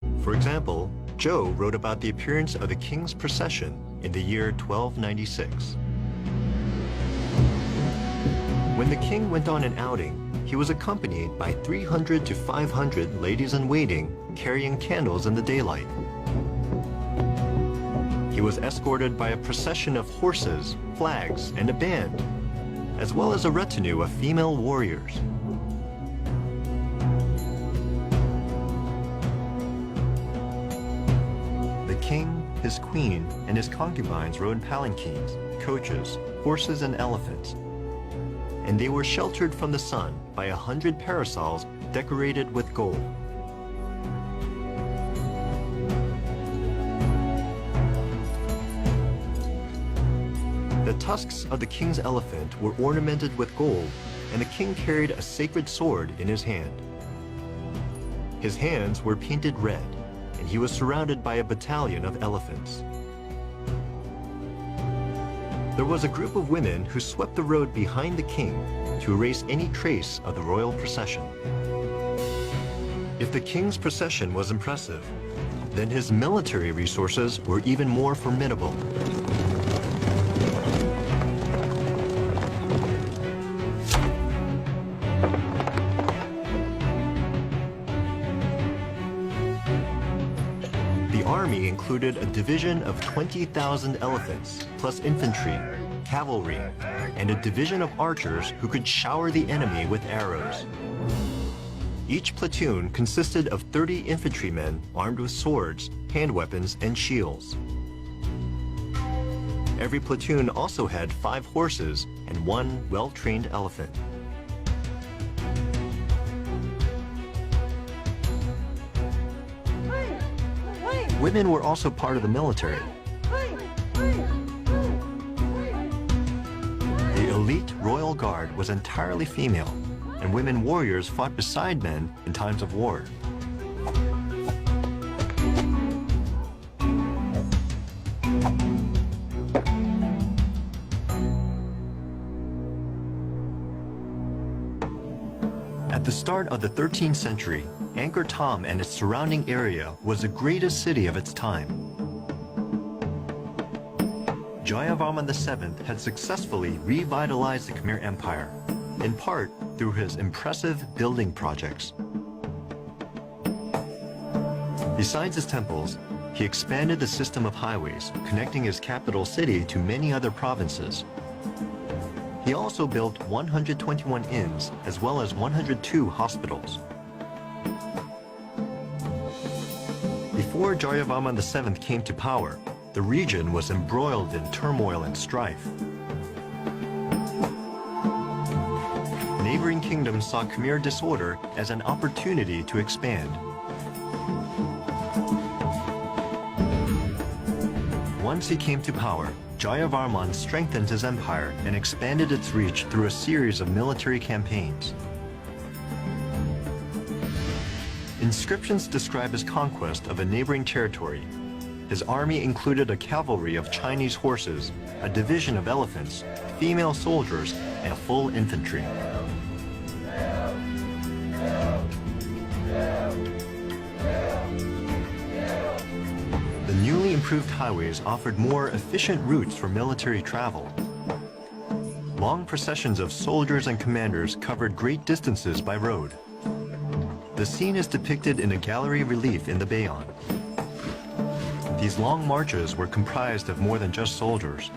For example, Zhou wrote about the appearance of the king's procession in the year 1296. When the king went on an outing, he was accompanied by 300 to 500 ladies-in-waiting carrying candles in the daylight. He was escorted by a procession of horses, flags, and a band, as well as a retinue of female warriors. The king, his queen, and his concubines rode palanquins, coaches, horses, and elephants, and they were sheltered from the sun by 100 parasols decorated with gold. The tusks of the king's elephant were ornamented with gold, and the king carried a sacred sword in his hand. His hands were painted red, and he was surrounded by a battalion of elephants. There was a group of women who swept the road behind the king to erase any trace of the royal procession. If the king's procession was impressive, then his military resources were even more formidable. The army included a division of 20,000 elephants, plus infantry, cavalry, and a division of archers who could shower the enemy with arrows. Each platoon consisted of 30 infantrymen armed with swords, hand weapons, and shields. Every platoon also had 5 horses and 1 well-trained elephant. Women were also part of the military. The elite royal guard was entirely female, and women warriors fought beside men in times of war. At the start of the 13th century, Angkor Thom and its surrounding area was the greatest city of its time. Jayavarman VII had successfully revitalized the Khmer Empire, in part through his impressive building projects. Besides his temples, he expanded the system of highways connecting his capital city to many other provinces. He also built 121 inns as well as 102 hospitals. Before Jayavarman VII came to power, the region was embroiled in turmoil and strife. Neighboring kingdoms saw Khmer disorder as an opportunity to expand. Once he came to power, Jayavarman strengthened his empire and expanded its reach through a series of military campaigns. Inscriptions describe his conquest of a neighboring territory. His army included a cavalry of Chinese horses, a division of elephants, female soldiers, and full infantry. The newly improved highways offered more efficient routes for military travel. Long processions of soldiers and commanders covered great distances by road. The scene is depicted in a gallery relief in the Bayon. These long marches were comprised of more than just soldiers.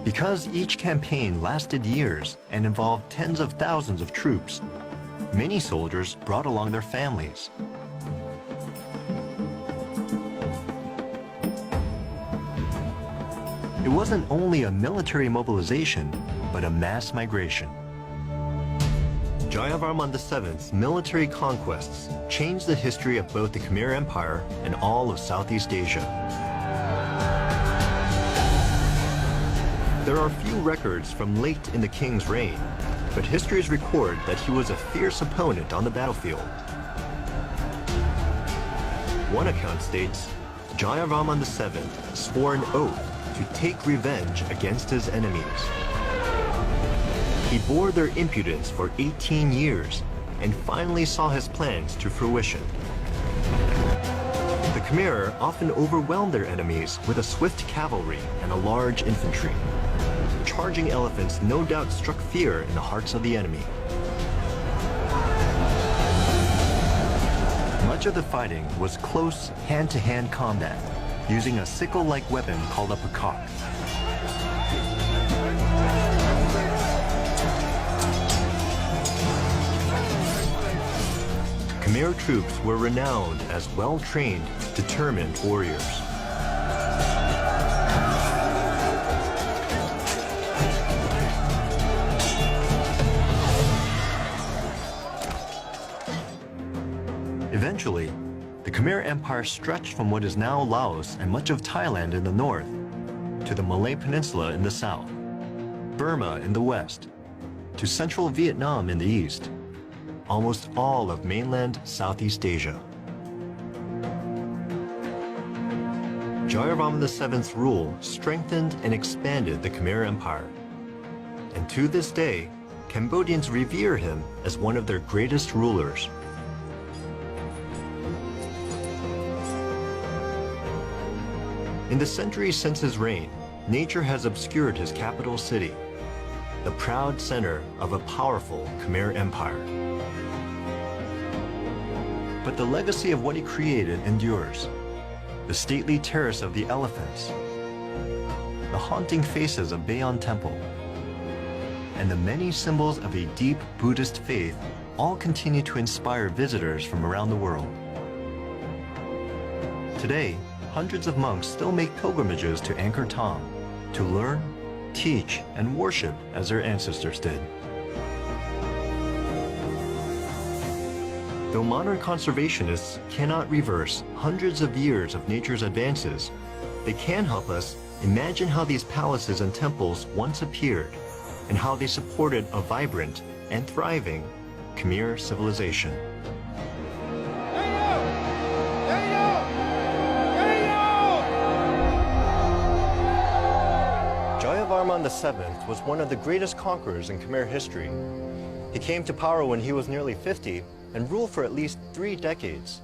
Because each campaign lasted years and involved tens of thousands of troops, many soldiers brought along their families. It wasn't only a military mobilization, but a mass migration. Jayavarman VII's military conquests changed the history of both the Khmer Empire and all of Southeast Asia. There are few records from late in the king's reign, but histories record that he was a fierce opponent on the battlefield. One account states, Jayavarman VII swore an oath to take revenge against his enemies. He bore their impudence for 18 years and finally saw his plans to fruition. The Khmer often overwhelmed their enemies with a swift cavalry and a large infantry. Charging elephants no doubt struck fear in the hearts of the enemy. Much of the fighting was close hand-to-hand combat, using a sickle-like weapon called a peacock. Khmer troops were renowned as well-trained, determined warriors. Eventually, the Khmer Empire stretched from what is now Laos and much of Thailand in the north, to the Malay Peninsula in the south, Burma in the west, to central Vietnam in the east, almost all of mainland Southeast Asia. Jayavarman VII's rule strengthened and expanded the Khmer Empire. And to this day, Cambodians revere him as one of their greatest rulers. In the centuries since his reign, nature has obscured his capital city, the proud center of a powerful Khmer Empire. But the legacy of what he created endures. The stately terrace of the elephants, the haunting faces of Bayon Temple, and the many symbols of a deep Buddhist faith all continue to inspire visitors from around the world. Today, hundreds of monks still make pilgrimages to Angkor Thom to learn, teach, and worship as their ancestors did. Though modern conservationists cannot reverse hundreds of years of nature's advances, they can help us imagine how these palaces and temples once appeared and how they supported a vibrant and thriving Khmer civilization. Jayavarman VII was one of the greatest conquerors in Khmer history. He came to power when he was nearly 50 and ruled for at least 3 decades.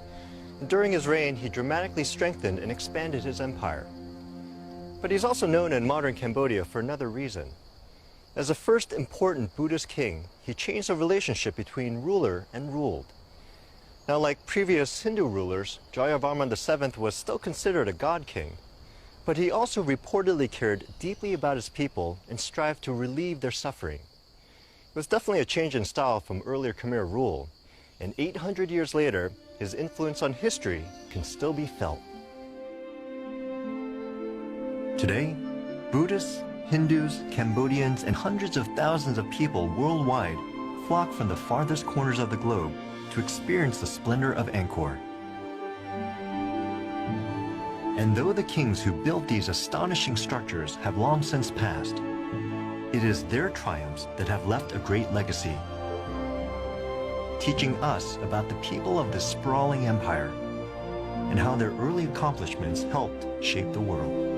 During his reign, he dramatically strengthened and expanded his empire. But he's also known in modern Cambodia for another reason. As the first important Buddhist king, he changed the relationship between ruler and ruled. Now, like previous Hindu rulers, Jayavarman VII was still considered a god king, but he also reportedly cared deeply about his people and strived to relieve their suffering. It was definitely a change in style from earlier Khmer rule, and 800 years later, his influence on history can still be felt. Today, Buddhists, Hindus, Cambodians, and hundreds of thousands of people worldwide flock from the farthest corners of the globe to experience the splendor of Angkor. And though the kings who built these astonishing structures have long since passed, it is their triumphs that have left a great legacy, teaching us about the people of this sprawling empire and how their early accomplishments helped shape the world.